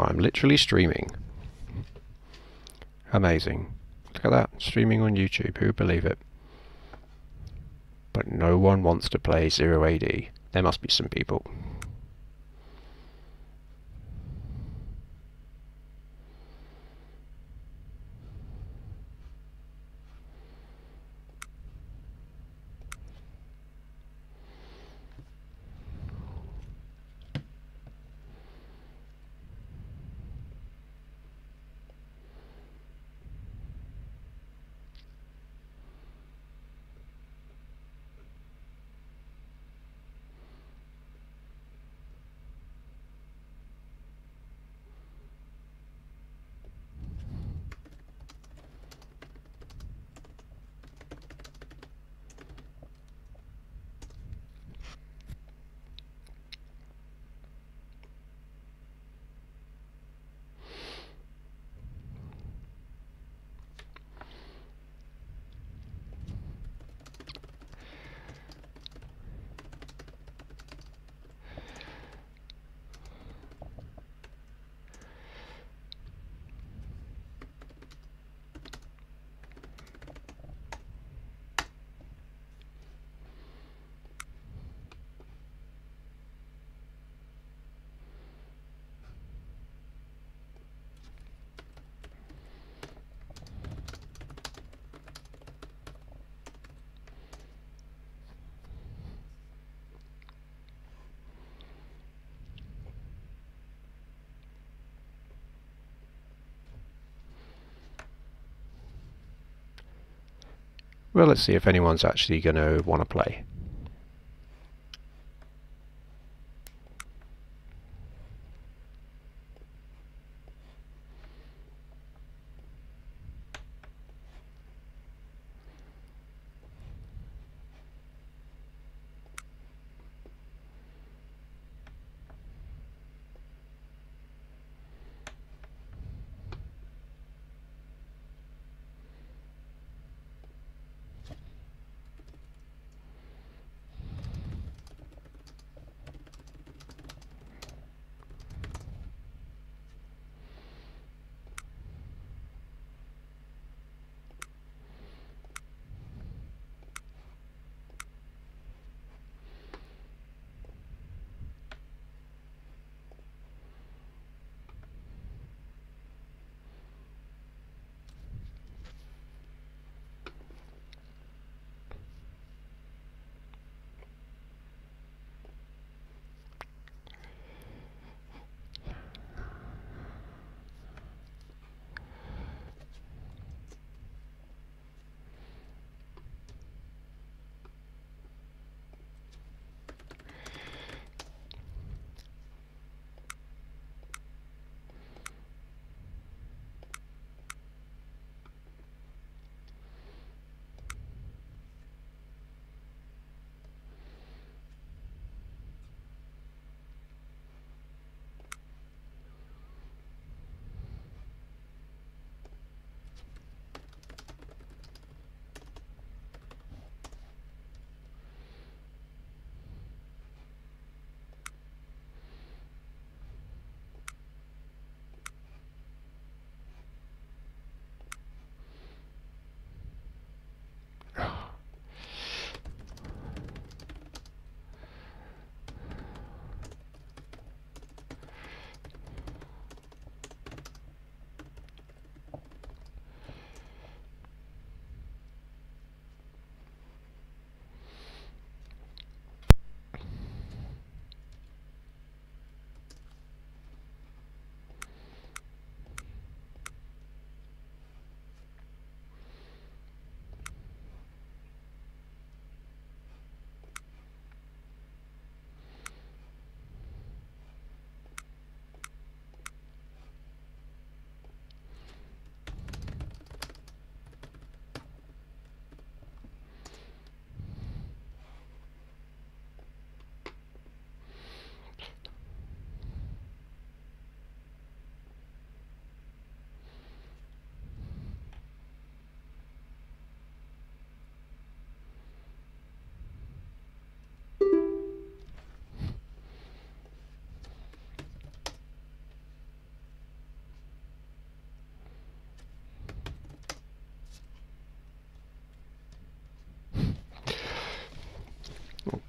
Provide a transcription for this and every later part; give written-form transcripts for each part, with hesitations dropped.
I'm literally streaming. Amazing. Look at that, streaming on YouTube, who would believe it? But no one wants to play 0AD. There must be some people. Well, let's see if anyone's actually going to want to play.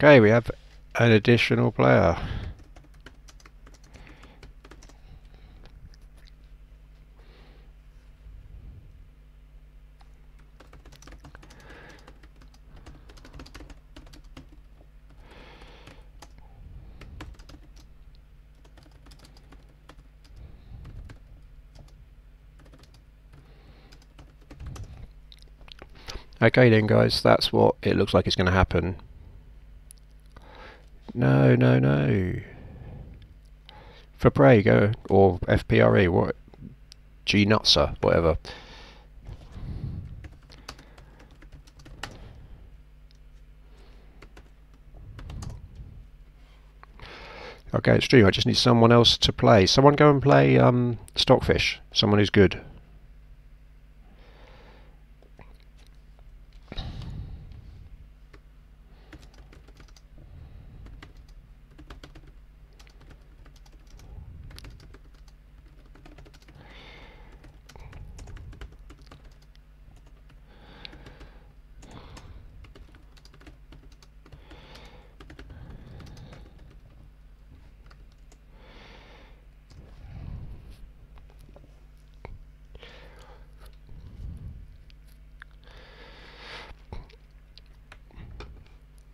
Okay, we have an additional player. Okay then guys, that's what it looks like is going to happen. No, no, no. For Prey, go, or FPRE, what? G-Nutser, whatever. Okay, it's true, I just need someone else to play. Someone go and play Stockfish, someone who's good.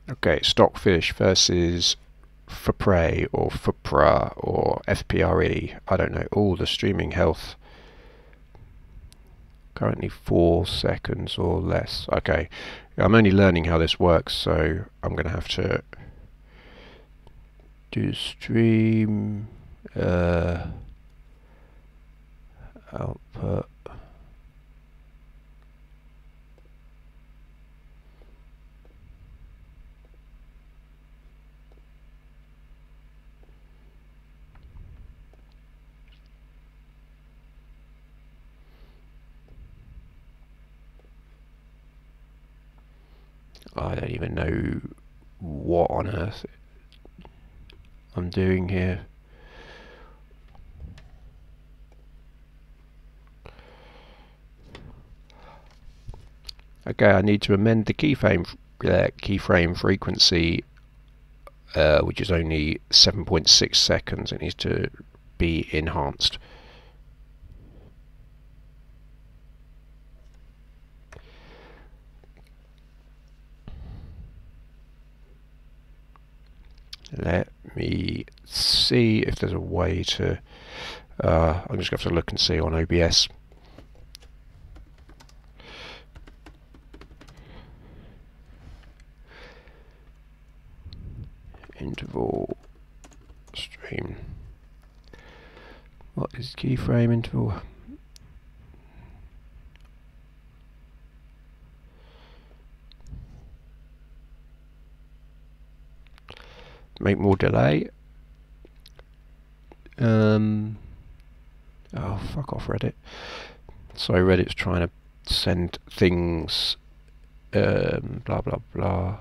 Okay, Stockfish versus For Prey or FPRA or FPRE. I don't know. All the streaming health. Currently 4 seconds or less. Okay, I'm only learning how this works, so I'm going to have to do stream output. I don't even know what on earth I'm doing here. Okay, I need to amend the keyframe frequency, which is only 7.6 seconds. It needs to be enhanced. Let me see if there's a way to... I'm just going to have to look and see on OBS. Interval stream. What is keyframe interval? Make more delay. Oh, fuck off, Reddit. So Reddit's trying to send things, blah blah blah.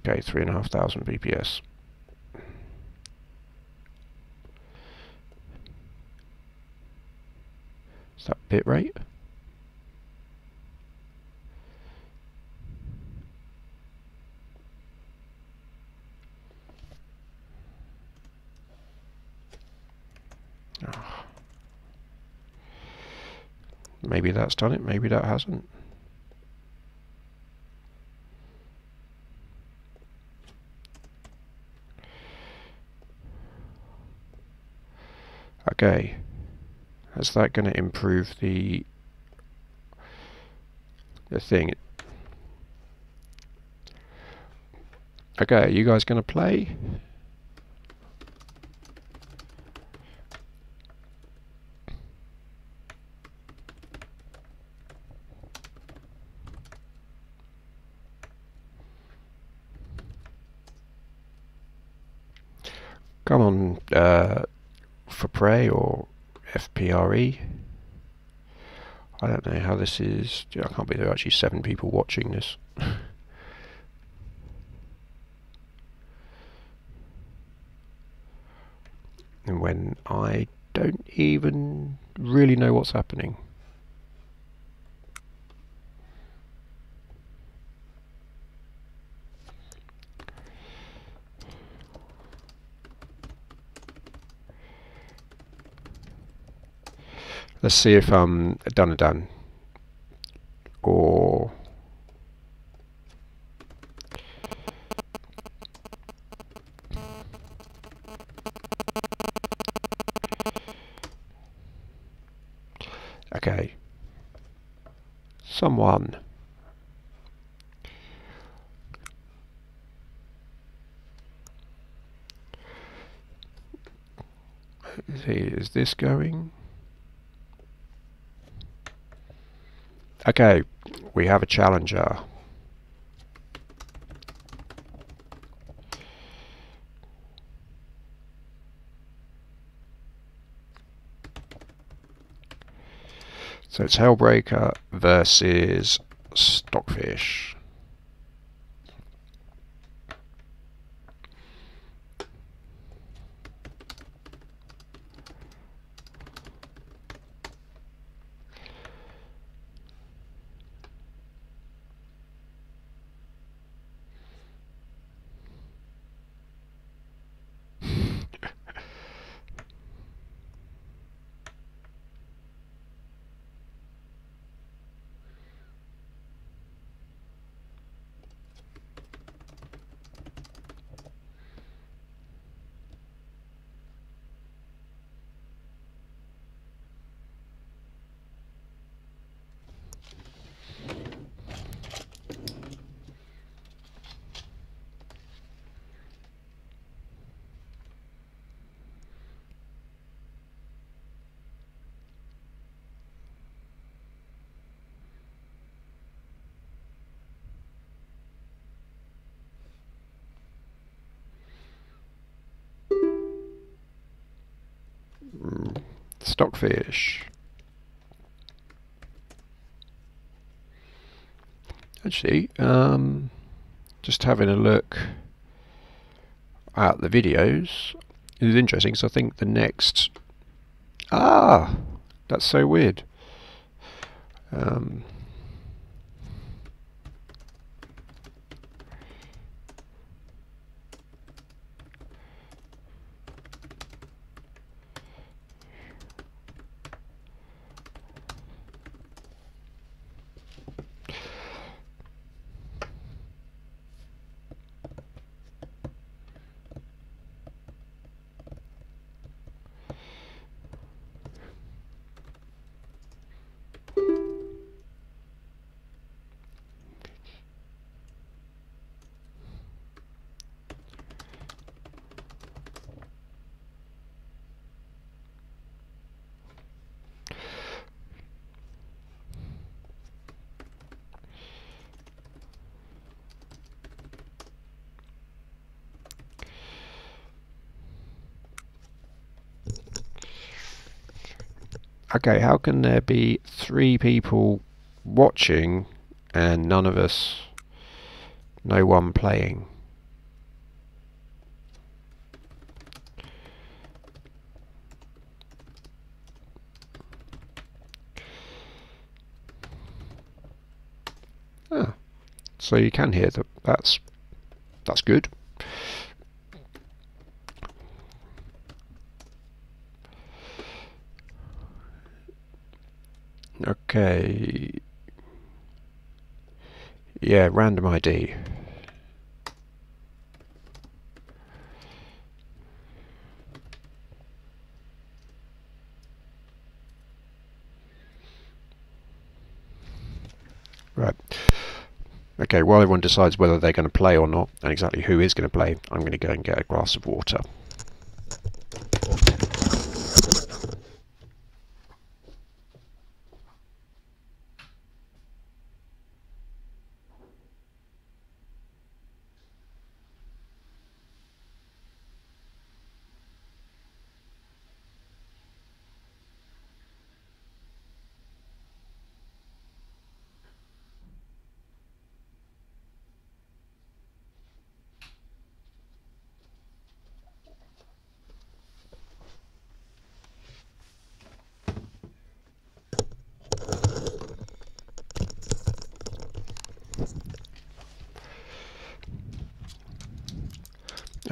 Okay, 3,500 BPS. Is that bit rate? Oh. Maybe that's done it, maybe that hasn't. Okay, is that going to improve the thing? Okay, are you guys going to play? Come on, For Prey or FPRE. I don't know how this is. I can't believe there are actually 7 people watching this. And when I don't even really know what's happening. Let's see if done or okay. Someone. Let's see, is this going? Okay, we have a challenger. So it's Hellbreaker versus Stockfish. Stockfish. Actually, just having a look at the videos is interesting. So I think the next that's so weird. Okay, how can there be 3 people watching and no one playing? So you can hear that. That's good. Okay. Yeah, random ID. Right. Okay, while everyone decides whether they're going to play or not, and exactly who is going to play, I'm going to go and get a glass of water.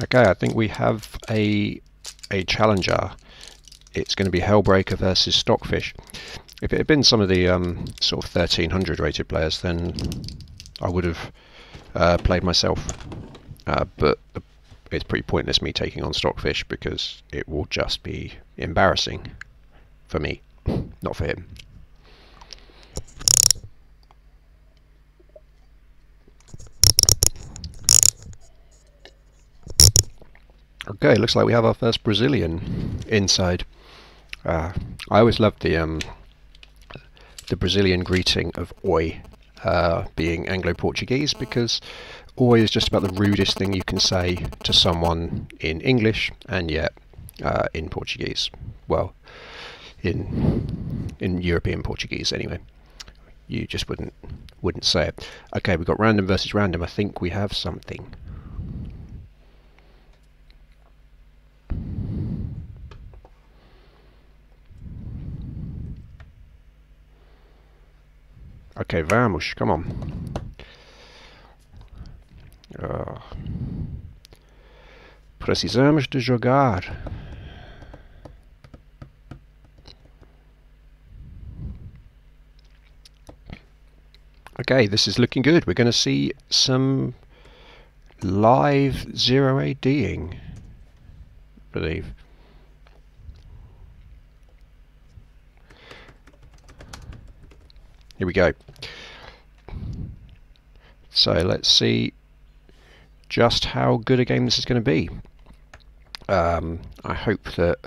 Okay, I think we have a challenger. It's going to be Hellbreaker versus Stockfish. If it had been some of the sort of 1300 rated players, then I would have played myself. But it's pretty pointless me taking on Stockfish because it will just be embarrassing for me, not for him. Okay, looks like we have our first Brazilian inside. I always loved the Brazilian greeting of Oi, being Anglo-Portuguese, because Oi is just about the rudest thing you can say to someone in English, and yet in Portuguese. Well, in European Portuguese anyway. You just wouldn't say it. Okay, we've got random versus random. I think we have something. Okay, vamos, come on. Precisamos de jogar. Okay, this is looking good. We're going to see some live 0ADing, I believe. Here we go. So let's see just how good a game this is going to be. I hope that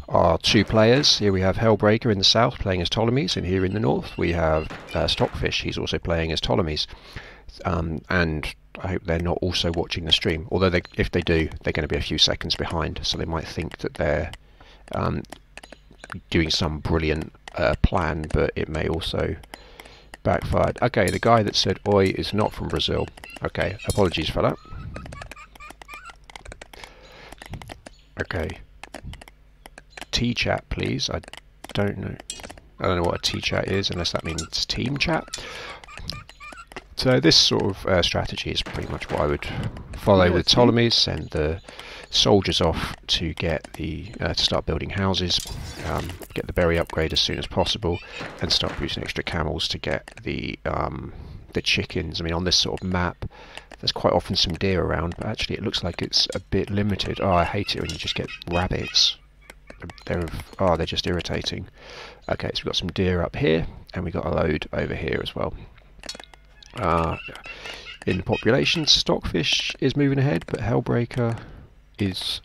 our two players, here we have Hellbreaker in the south playing as Ptolemies, and here in the north we have Stockfish, he's also playing as Ptolemies. And I hope they're not also watching the stream, although if they do, they're going to be a few seconds behind, so they might think that they're doing some brilliant plan, but it may also backfire. Okay, the guy that said Oi is not from Brazil. Okay, apologies for that. Okay. T-chat, please. I don't know what a T-chat is, unless that means team chat. So this sort of strategy is pretty much what I would follow with Ptolemies. Send the soldiers off to get the to start building houses, get the berry upgrade as soon as possible, and start producing extra camels to get the chickens. I mean, on this sort of map, there's quite often some deer around, but actually it looks like it's a bit limited. Oh, I hate it when you just get rabbits. They're just irritating. Okay, so we've got some deer up here, and we've got a load over here as well. In the population, Stockfish is moving ahead, but Hellbreaker is...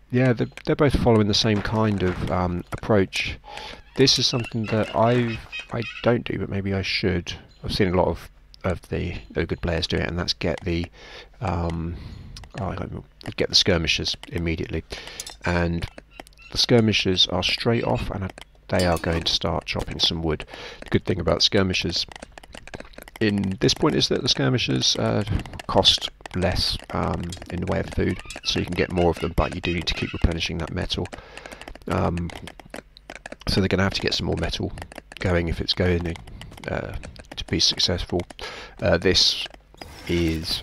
yeah, they're both following the same kind of approach. This is something that I don't do, but maybe I should. I've seen a lot of the good players do it, and that's get the get the skirmishers immediately, and the skirmishers are straight off, and they are going to start chopping some wood. The good thing about skirmishers in this point is that the skirmishers cost less in the way of food, so you can get more of them, but you do need to keep replenishing that metal. So they're going to have to get some more metal going if it's going to be successful. This is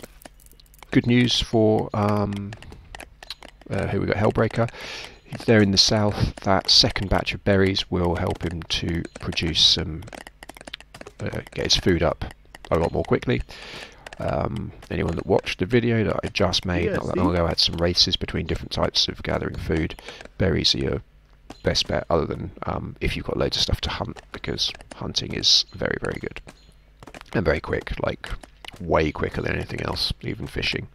good news for here we got Hellbreaker. If they're in the south, that second batch of berries will help him to produce some get his food up a lot more quickly. Anyone that watched the video that I just made not that long ago, I had some races between different types of gathering food. Berries are your best bet, other than if you've got loads of stuff to hunt, because hunting is very, very good and very quick, like way quicker than anything else, even fishing.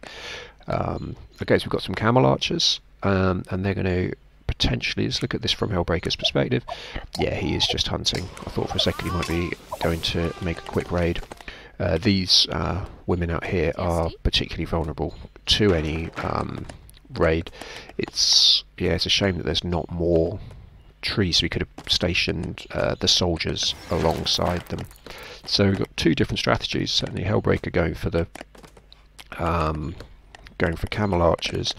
Okay, so we've got some camel archers, and they're going to potentially, let's look at this from Hellbreaker's perspective. Yeah, he is just hunting. I thought for a second he might be going to make a quick raid. These women out here are particularly vulnerable to any raid. It's a shame that there's not more trees, so we could have stationed the soldiers alongside them. So we've got two different strategies. Certainly Hellbreaker going for camel archers,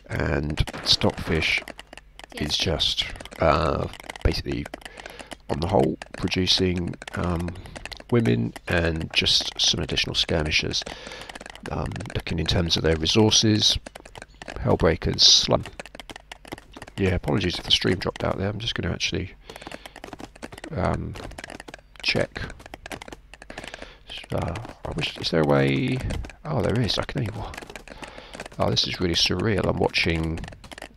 and Stockfish is just basically, on the whole, producing women and just some additional skirmishers. Looking in terms of their resources, Hellbreaker's slum. Yeah, apologies if the stream dropped out there. I'm just going to actually check. I wish, is there a way? Oh, there is. I can only. Oh, this is really surreal. I'm watching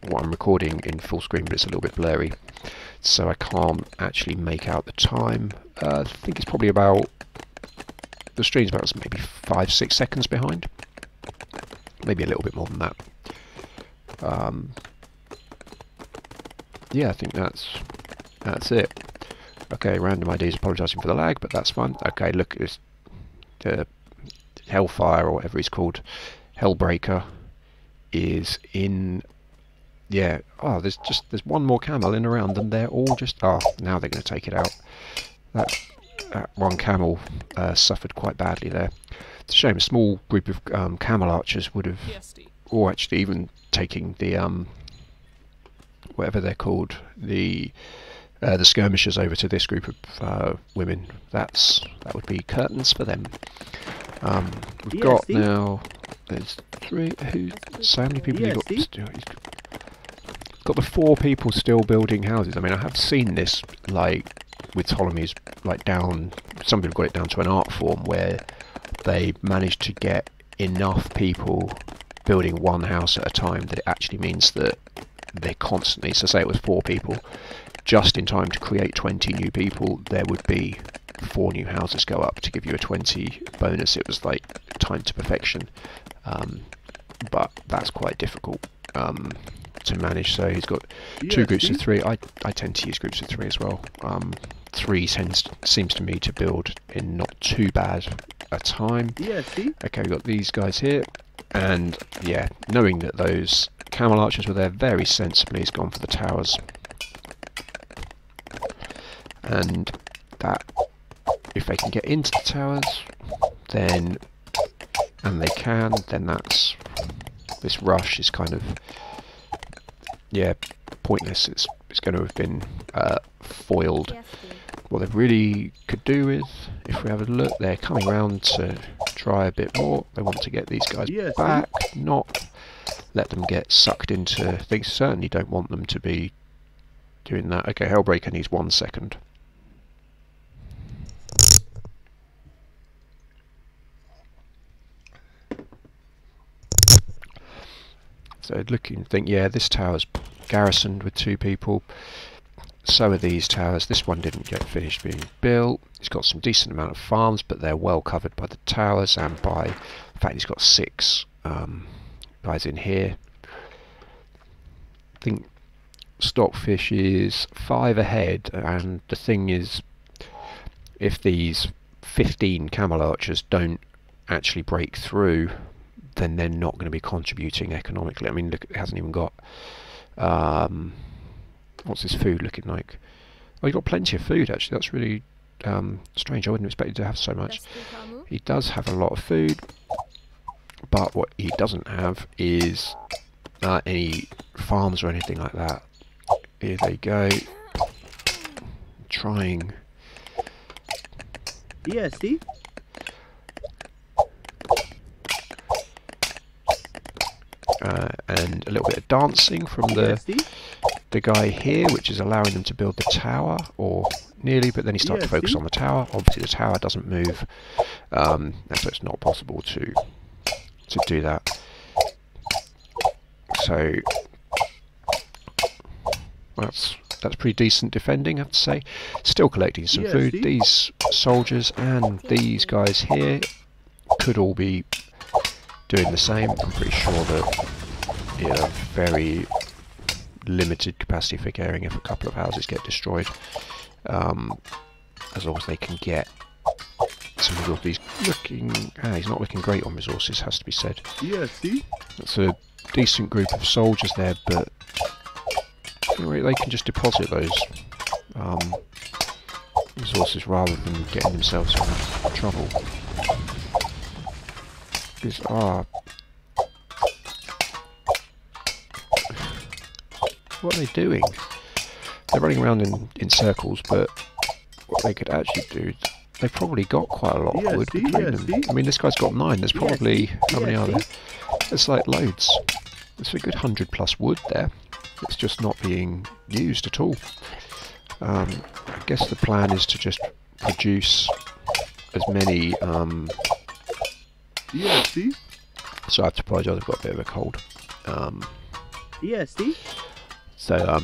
what I'm recording in full screen, but it's a little bit blurry, so I can't actually make out the time. I think it's probably about, the stream's about maybe 5-6 seconds behind, maybe a little bit more than that. Yeah, I think that's it. Okay, Random IDs apologising for the lag, but that's fine. Okay, look, it's the Hellfire, or whatever he's called, Hellbreaker, is in. Yeah. Oh, there's one more camel in around, and they're all just. Oh, now they're going to take it out. That one camel suffered quite badly there. It's a shame. A small group of camel archers would have, or actually even taking the whatever they're called, the skirmishers over to this group of women. That would be curtains for them. We've got now. There's three. So many people you've got still? Got the 4 people still building houses. I mean, I have seen this, like with Ptolemy's, like down. Some people got it down to an art form where they managed to get enough people building one house at a time that it actually means that they're constantly. So say it was 4 people, just in time to create 20 new people, there would be 4 new houses go up to give you a 20 bonus. It was like time to perfection, but that's quite difficult to manage. So he's got 2 groups of 3. I tend to use groups of 3 as well. 3 seems to me to build in not too bad a time. Okay, we've got these guys here, and yeah, knowing that those camel archers were there very sensibly, he's gone for the towers. And that, if they can get into the towers, then, and they can, then that's, this rush is kind of, yeah, pointless. It's going to have been foiled. What they really could do is, if we have a look, they're coming around to try a bit more. They want to get these guys back, not let them get sucked into things. Certainly don't want them to be doing that. Okay, Hellbreaker needs 1 second. So looking, think, yeah, this tower's garrisoned with 2 people. So are these towers. This one didn't get finished being built. He's got some decent amount of farms, but they're well covered by the towers and by, in fact, he's got 6 guys in here. I think Stockfish is 5 ahead, and the thing is, if these 15 camel archers don't actually break through, then they're not going to be contributing economically. I mean, look, it hasn't even got what's his food looking like? Oh, you've got plenty of food actually. That's really strange. I wouldn't expect you to have so much. He does have a lot of food, but what he doesn't have is any farms or anything like that. Here they go, trying. Yeah, see? And a little bit of dancing from the guy here, which is allowing them to build the tower, or nearly, but then he starts to focus on the tower. Obviously the tower doesn't move, and so it's not possible to do that. So that's pretty decent defending, I have to say. Still collecting some food. These soldiers and these guys here could all be doing the same. I'm pretty sure that, yeah, very limited capacity for caring if a couple of houses get destroyed, as long as they can get some of these looking. He's not looking great on resources, has to be said. Yeah, see? That's a decent group of soldiers there, but anyway, they can just deposit those resources rather than getting themselves in trouble. Because, what are they doing? They're running around in circles, but what they could actually do, they've probably got quite a lot of wood between them. I mean, this guy's got 9. There's probably, how many are there? There's like loads. There's a good 100+ wood there. It's just not being used at all. I guess the plan is to just produce as many. Yeah, see? So I have to apologise, I've got a bit of a cold. Yeah, see? So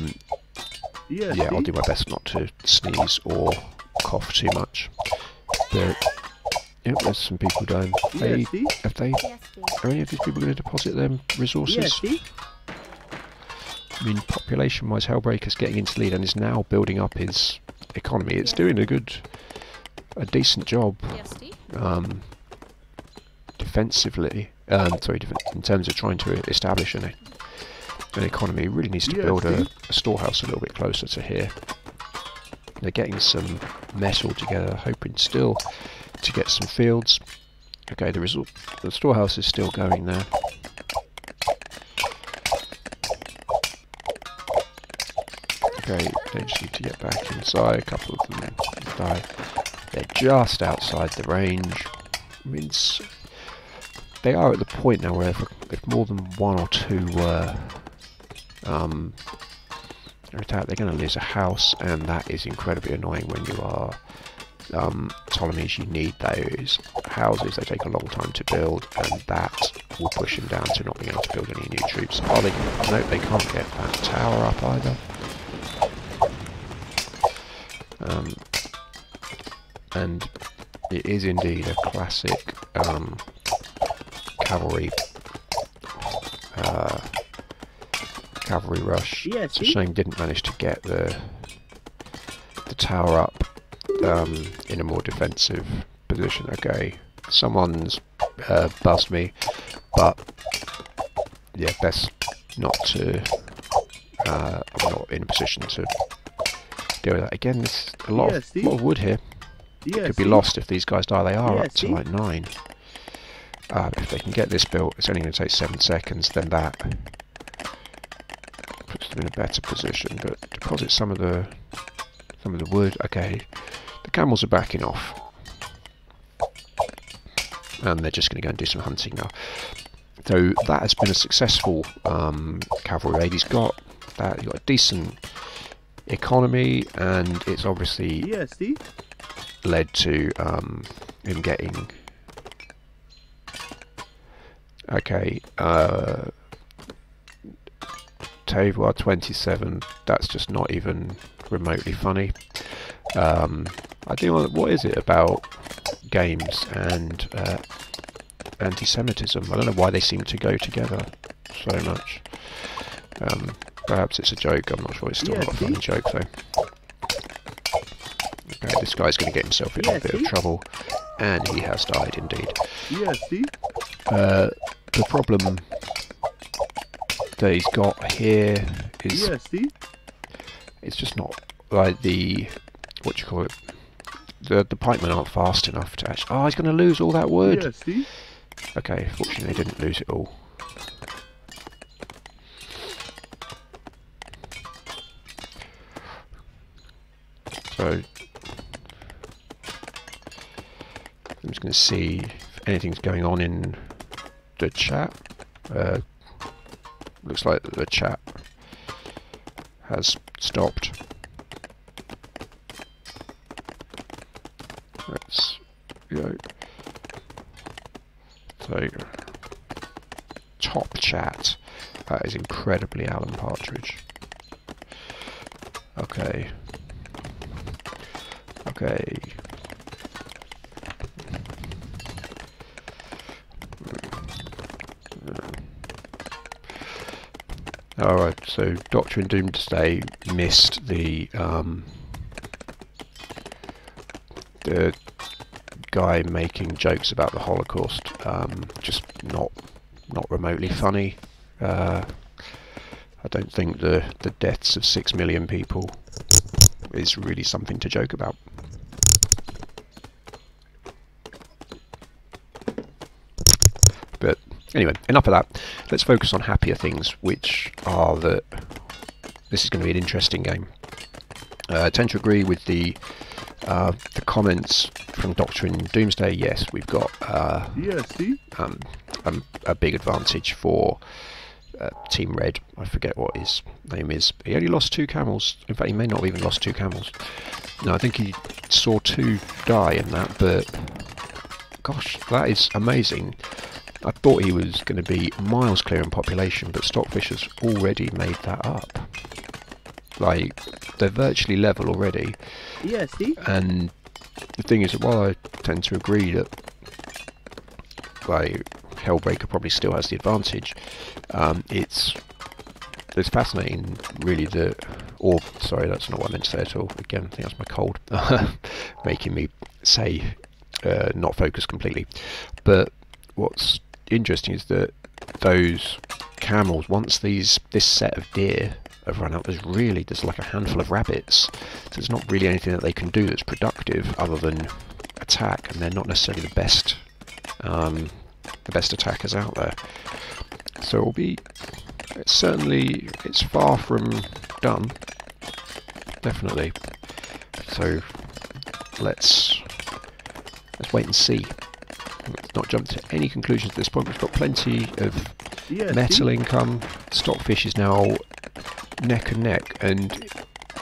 Yeah, yeah, see? I'll do my best not to sneeze or cough too much. But yeah, there's some people down. Yeah, see? Have they? Are any of these people going to deposit their resources? Yeah, see? I mean, population-wise, Hellbreaker's getting into the lead and is now building up his economy. It's doing a decent job. Defensively, in terms of trying to establish an economy. It really needs to build a storehouse a little bit closer to here. They're getting some metal together, hoping still to get some fields. Okay, the storehouse is still going there. Okay, they just need to get back inside. A couple of them die. They're just outside the range. I mean, they are at the point now where if more than one or two were attacked, they're going to lose a house, and that is incredibly annoying when you are Ptolemies. You need those houses. They take a long time to build, and that will push them down to not being able to build any new troops. Oh, no, they can't get that tower up either. And it is indeed a classic cavalry rush. Yeah, it's a shame didn't manage to get the tower up in a more defensive position. Okay, someone's buzzed me, but yeah, best not to. I'm not in a position to deal with that. Again, there's a lot of wood here. It could be lost if these guys die. They are up to like 9. If they can get this built, it's only going to take 7 seconds. Then that puts them in a better position. But deposit some of the wood. Okay, the camels are backing off, and they're just going to go and do some hunting now. So that has been a successful cavalry raid. He's got a decent economy, and it's obviously led to him getting Tavois 27. That's just not even remotely funny. I do want. What is it about games and anti-Semitism? I don't know why they seem to go together so much. Perhaps it's a joke. I'm not sure. It's still not a funny joke though. Okay, this guy's going to get himself in a bit of trouble, and he has died indeed. The problem that he's got here is it's just not like the the pikemen aren't fast enough to actually. Oh, he's going to lose all that wood. Okay, fortunately they didn't lose it all. So I'm just going to see if anything's going on in the chat. Looks like the chat has stopped. Let's go. So, top chat. That is incredibly Alan Partridge. Okay. Okay. Alright, so Doctrine Doomsday missed the guy making jokes about the Holocaust. Just not remotely funny. I don't think the deaths of 6 million people is really something to joke about. But anyway, enough of that. Let's focus on happier things, which are that this is going to be an interesting game. I tend to agree with the comments from Doctrine Doomsday. Yes, we've got a big advantage for Team Red, I forget what his name is. He only lost 2 camels. In fact, he may not have even lost 2 camels. No, I think he saw 2 die in that, but gosh, that is amazing. I thought he was going to be miles clear in population, but Stockfish has already made that up. Like, they're virtually level already. Yeah, see? And the thing is that while I tend to agree that like Hellbreaker probably still has the advantage, it's fascinating really that, or sorry, that's not what I meant to say at all. Again, I think that's my cold making me say not focus completely. But what's interesting is that those camels, once this set of deer have run out, there's like a handful of rabbits. So there's not really anything that they can do that's productive other than attack, and they're not necessarily the best attackers out there. So it'll be, it's far from done, definitely. So let's wait and see. Let's not jump to any conclusions at this point. We've got plenty of metal income. Stockfish is now neck and neck, and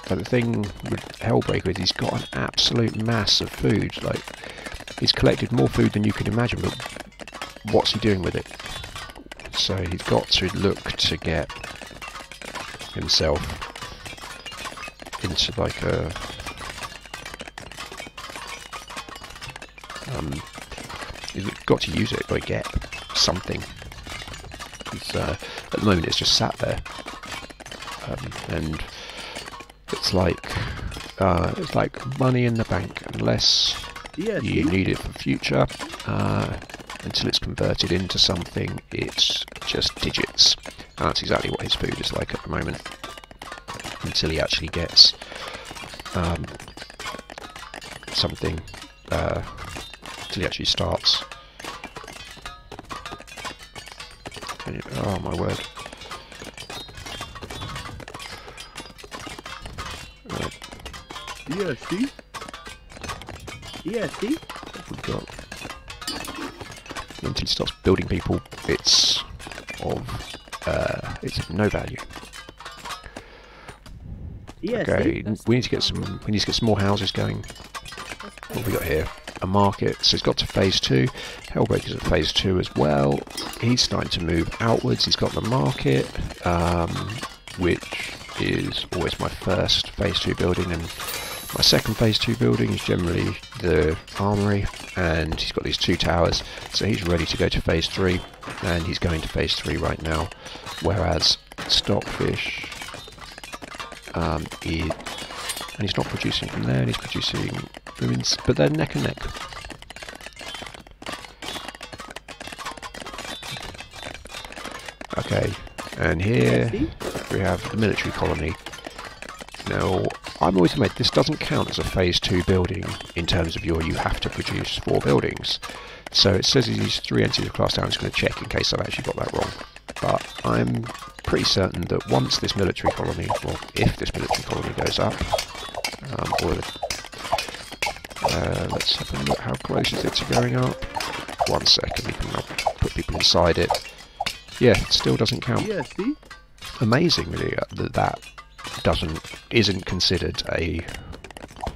the thing with Hellbreaker is he's got an absolute mass of food. Like, he's collected more food than you can imagine, but what's he doing with it? So he's got to look to get himself into like a he's got to use it, got to get something. He's, at the moment it's just sat there, and it's like money in the bank, unless you need it for future. Until it's converted into something, it's just digits. And that's exactly what his food is like at the moment. Until he actually gets something, until he actually starts. Oh my word. Yeah, see? Yeah, see? We've got, until he starts building people, it's of no value. Yeah, okay, we need to get some more houses going. What have we got here? A market. So he's got to phase 2. Hellbreaker's at phase 2 as well. He's starting to move outwards. He's got the market, which is always my first phase 2 building, and my second phase 2 building is generally the armory, and he's got these 2 towers, so he's ready to go to phase 3, and he's going to phase 3 right now, whereas Stockfish and he's not producing from there, and he's producing ruins, but they're neck and neck. Okay, and here we have the military colony. Now, I'm always amazed, this doesn't count as a phase 2 building in terms of you have to produce 4 buildings. So it says these 3 entities of class down. I'm just going to check in case I've actually got that wrong. But I'm pretty certain that once this military colony, well, if this military colony goes up, let's have a look, how close is it to going up? 1 second, we can put people inside it. Yeah, it still doesn't count. Yeah, see? Amazing, really, that isn't considered a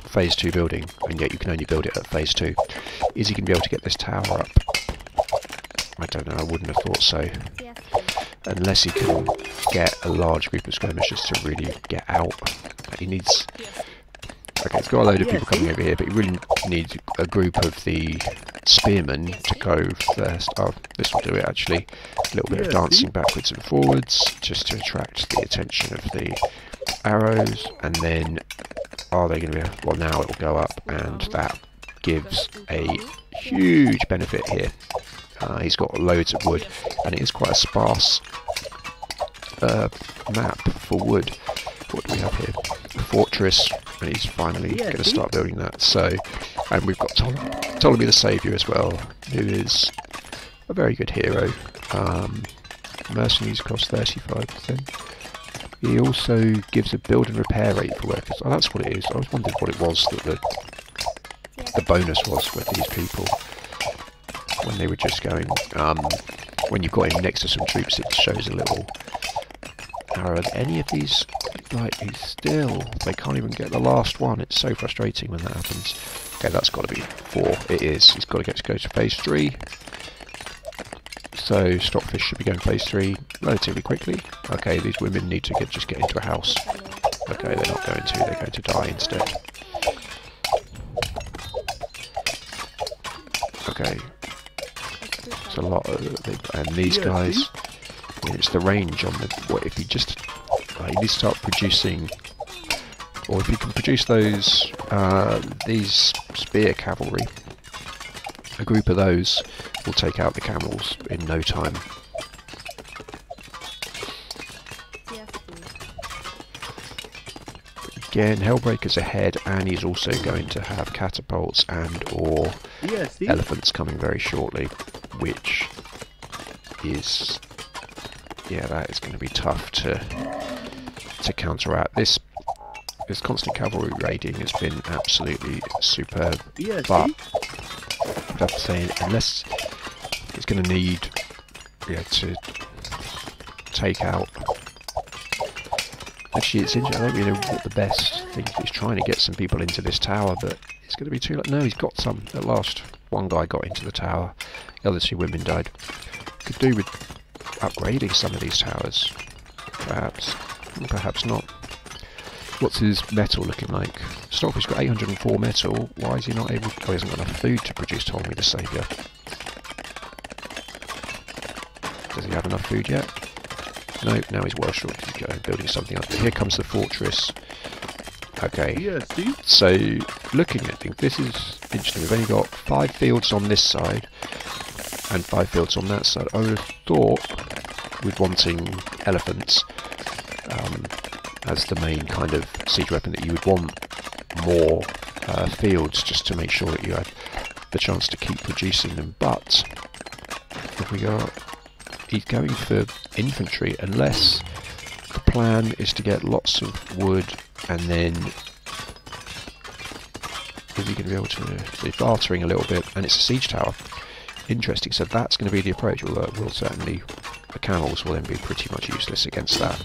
phase 2 building, and yet you can only build it at phase 2. Is he going to be able to get this tower up? I don't know, I wouldn't have thought so. Unless he can get a large group of skirmishers to really get out. He needs... Okay, it's got a load of people coming over here, but he really needs a group of the spearmen to go first. Oh, this will do it actually. A little bit of dancing backwards and forwards, just to attract the attention of the arrows, and then are they going to be... Well, now it will go up, and that gives a huge benefit here. He's got loads of wood, and it is quite a sparse map for wood. What do we have here? A fortress, and he's finally going to start building that. So, and we've got Ptolemy the Saviour as well, who is a very good hero. Mercenaries cost 35%. He also gives a build and repair rate for workers. Oh, that's what it is. I was wondering what it was that the bonus was with these people when they were just going. when you've got him next to some troops, it shows a little arrow. Any of these, like, they can't even get the last one. It's so frustrating when that happens. Okay, that's got to be 4. It is. He's got to go to phase 3. So Stockfish should be going phase 3 relatively quickly. Okay, these women need to just get into a house. Okay, they're not going to. They're going to die instead. Okay. It's a lot of, and these guys, it's the range on the, what if you just, you need to start producing, or if you can produce those, these spear cavalry, a group of those will take out the camels in no time. Again, Hellbreaker's ahead, and he's also going to have catapults and or elephants coming very shortly, which is, yeah, that is going to be tough to counteract. This constant cavalry raiding has been absolutely superb, but I'd have to say, unless it's going to need, to take out. Actually, it's interesting. I don't really know what the best thing. He's trying to get some people into this tower, but it's going to be too late. No, he's got some at last. One guy got into the tower. The other 2 women died. Could do with upgrading some of these towers, perhaps. Perhaps not. What's his metal looking like? Stockfish got 804 metal. Why is he not able? Oh, he hasn't got enough food to produce Ptolemy the Saviour. Does he have enough food yet? No, now he's well short. He's building something up. Here comes the fortress. Okay. So, looking at things, this is interesting. We've only got 5 fields on this side and 5 fields on that side. I would have thought, with wanting elephants as the main kind of siege weapon, that you would want more fields just to make sure that you had the chance to keep producing them. But if we go, he's going for infantry, unless the plan is to get lots of wood, and then is he going to be able to, so he's bartering a little bit, and it's a siege tower. Interesting, so that's going to be the approach. Will certainly, the camels will then be pretty much useless against that.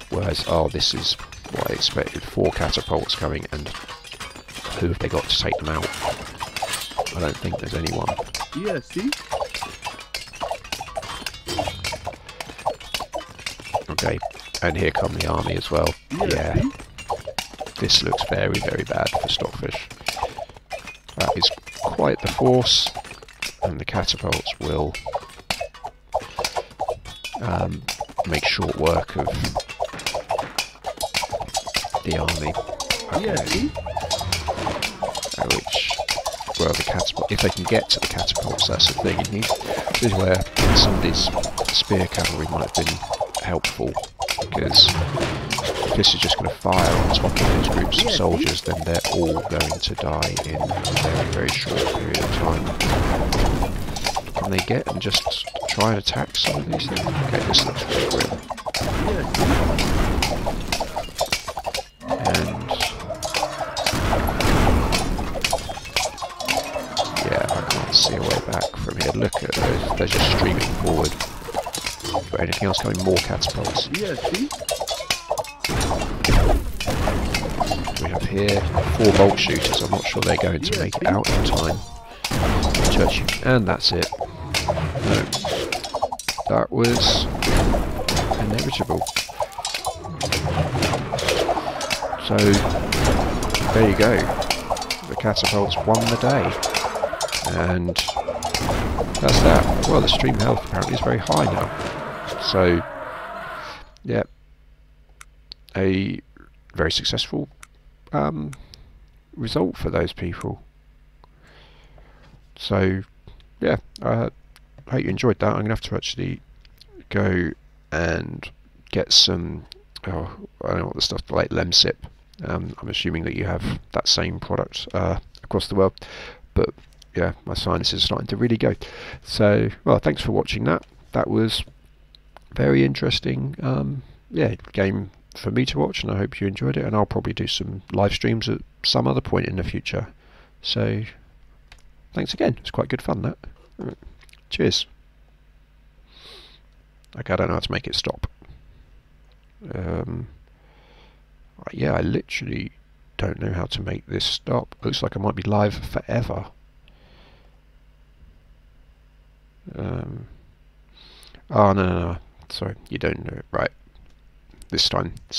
Whereas, this is what I expected, 4 catapults coming, and who have they got to take them out? I don't think there's anyone. Yeah, see? Okay, and here come the army as well. Yeah. This looks very, very bad for Stockfish. That is quite the force, and the catapults will make short work of the army. Okay. Well, the catapult, if they can get to the catapults, that's the thing. This is where some of these spear cavalry might have been helpful, because if this is just going to fire on top of those groups of soldiers, then they're all going to die in a very, very short period of time. Can they get and just try and attack some of these things? Okay, this looks very grim. And yeah, I can't see a way back from here. Look at those, they're just streaming forward. Got anything else coming? More catapults. We have here 4 bolt shooters. I'm not sure they're going to make it out in time. And that's it. No, that was inevitable. So there you go. The catapults won the day, and that's that. Well, the stream health apparently is very high now. So yeah, a very successful result for those people. So yeah, I hope you enjoyed that. I'm gonna have to actually go and get some, I don't know what the stuff like Lemsip. I'm assuming that you have that same product across the world, but yeah, my sinuses are starting to really go. So well, thanks for watching that. That was very interesting game for me to watch, and I hope you enjoyed it, and I'll probably do some live streams at some other point in the future. So thanks again, it's quite good fun that. Cheers. Okay, I don't know how to make it stop. Yeah, I literally don't know how to make this stop. Looks like I might be live forever. Oh, no. Sorry, you don't know it. Right. This time.